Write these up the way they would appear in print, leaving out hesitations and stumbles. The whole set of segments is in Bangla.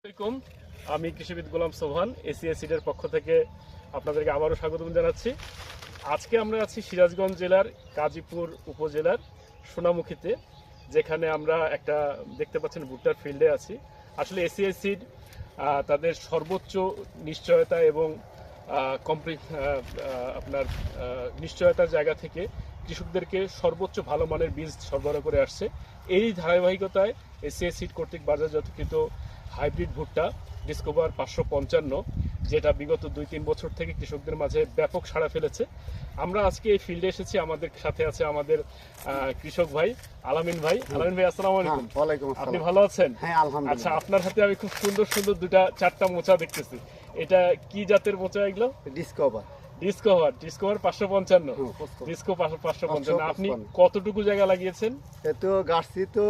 আসসালামু আলাইকুম, আমি কৃষিবিদ গোলাম সোহান এসিএস সিডের পক্ষ থেকে আপনাদেরকে আবারও স্বাগতম জানাচ্ছি। আজকে আমরা আছি সিরাজগঞ্জ জেলার গাজীপুর উপজেলার সোনামুখীতে, যেখানে আমরা একটা দেখতে পাচ্ছেন ভুট্টার ফিল্ডে আছি। আসলে এসিএস সিড তাদের সর্বোচ্চ নিশ্চয়তা এবং আপনার নিশ্চয়তার জায়গা থেকে কৃষকদেরকে সর্বোচ্চ ভালো মানের বীজ সরবরাহ করে আসছে। এই ধারাবাহিকতায় এসিএস সিড কর্তৃক বাজারজাতকৃত হাইব্রিড ভুট্টা ডিসকভার 555, যেটা বিগত 2-3 বছর থেকে কৃষকদের মাঝে ব্যাপক সাড়া ফেলেছে। আমরা আজকে এই ফিল্ডে এসেছি, আমাদের সাথে আছে আমাদের কৃষক ভাই আলামিন ভাই। আলামিন ভাই, আসসালামু আলাইকুম। ওয়ালাইকুম আসসালাম। আপনি ভালো আছেন? হ্যাঁ, আলহামদুলিল্লাহ। আচ্ছা, আপনার হাতে আমি খুব সুন্দর সুন্দর 2-4টা মোচা দেখতেছি। এটা কি জাতের মোচা এগুলো? Discover discover 555। ডিসকো 555। আপনি কতটুকু জায়গা লাগিয়েছেন? তো গাছছি তো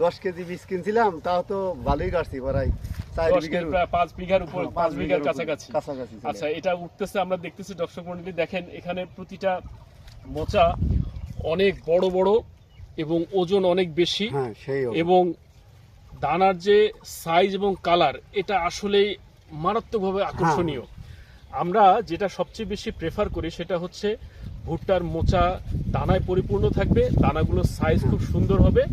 10 কেজি বীজ কিনছিলাম, তাও তো ভালোই গাছছি প্রায় 5 বিঘার উপর, 5 বিঘার কাছাকাছি। কাছাকাছি। আচ্ছা, এটা উঠতেছে, আমরা দেখতেছি দর্শক মণ্ডলী, দেখেন এখানে প্রতিটা মোচা অনেক বড় বড় এবং ওজন অনেক বেশি, এবং দানার যে সাইজ এবং কালার, এটা আসলেই মারাত্মকভাবে আকর্ষণীয়। আমরা যেটা সবচেয়ে বেশি প্রেফার করি সেটা হচ্ছে ভুট্টার মোচা দানায় পরিপূর্ণ থাকবে, দানাগুলোর সাইজ খুব সুন্দর হবে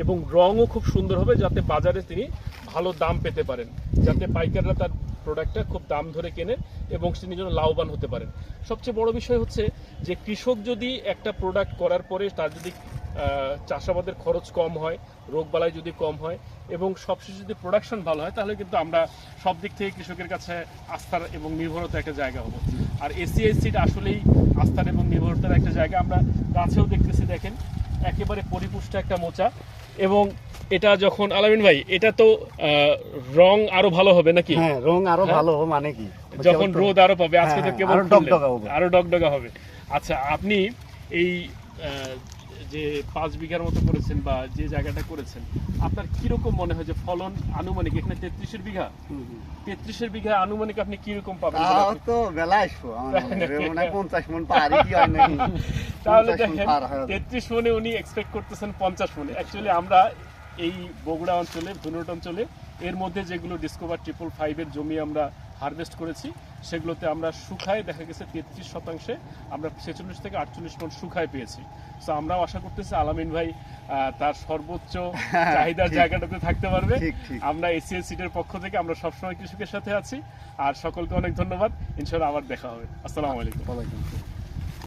এবং রঙও খুব সুন্দর হবে, যাতে বাজারে তিনি ভালো দাম পেতে পারেন, যাতে পাইকাররা তার প্রোডাক্টটা খুব দাম ধরে কেনেন এবং তিনি যেন লাভবান হতে পারেন। সবচেয়ে বড় বিষয় হচ্ছে যে কৃষক যদি একটা প্রোডাক্ট করার পরে তার যদি চাষাবাদের খরচ কম হয়, রোগবালাই যদি কম হয় এবং সবশেষে যদি প্রোডাকশন ভালো হয়, তাহলে কিন্তু আমরা সব দিক থেকে কৃষকের কাছে আস্থার এবং নির্ভরতার একটা জায়গা হবো। আর এসিএস সিড আসলেই আস্থার এবং নির্ভরতার একটা জায়গা। আমরা গাছেও দেখতেছি, দেখেন একেবারে পরিপুষ্ট একটা মোচা। এবং এটা যখন, আলামিন ভাই, এটা তো রং আরো ভালো হবে নাকি? হ্যাঁ, রং আরো ভালো হবে। মানে কি, যখন রোদ আরো পাবে, আজকে তো কেবল আরো ডগডগা হবে। আচ্ছা, আপনি এই যে 5 বিঘার মতো করেছেন বা যে জায়গাটা করেছেন, আপনার কিরকম মনে হয় যে ফলন আনুমানিক? এখানে 33 বিঘা, 33 বিঘা আনুমানিক আপনি কিরকম পাবেন? তো বেলা আসবো 50 মণ পারি কি হয় নাকি? তাহলে দেখেন 33 মণে উনি এক্সপেক্ট করতেছেন 50 মণে। অ্যাকচুয়ালি আমরা এই বগুড়া অঞ্চলে, ধুনট অঞ্চলে, এর মধ্যে যেগুলো ডিসকভার 555 এর জমি আমরা হারভেস্ট করেছি, সেগুলোতে আমরা শুকায় দেখা গেছে 33% আমরা 46 থেকে 48 মণ শুকায় পেয়েছি। সো আমরাও আশা করতেছি আলামিন ভাই তার সর্বোচ্চ চাহিদার জায়গাটাতে থাকতে পারবে। আমরা এসিএস সিডের পক্ষ থেকে আমরা সবসময় কৃষকের সাথে আছি। আর সকলকে অনেক ধন্যবাদ। ইনশাআল্লাহ আবার দেখা হবে। আসসালামু আলাইকুম।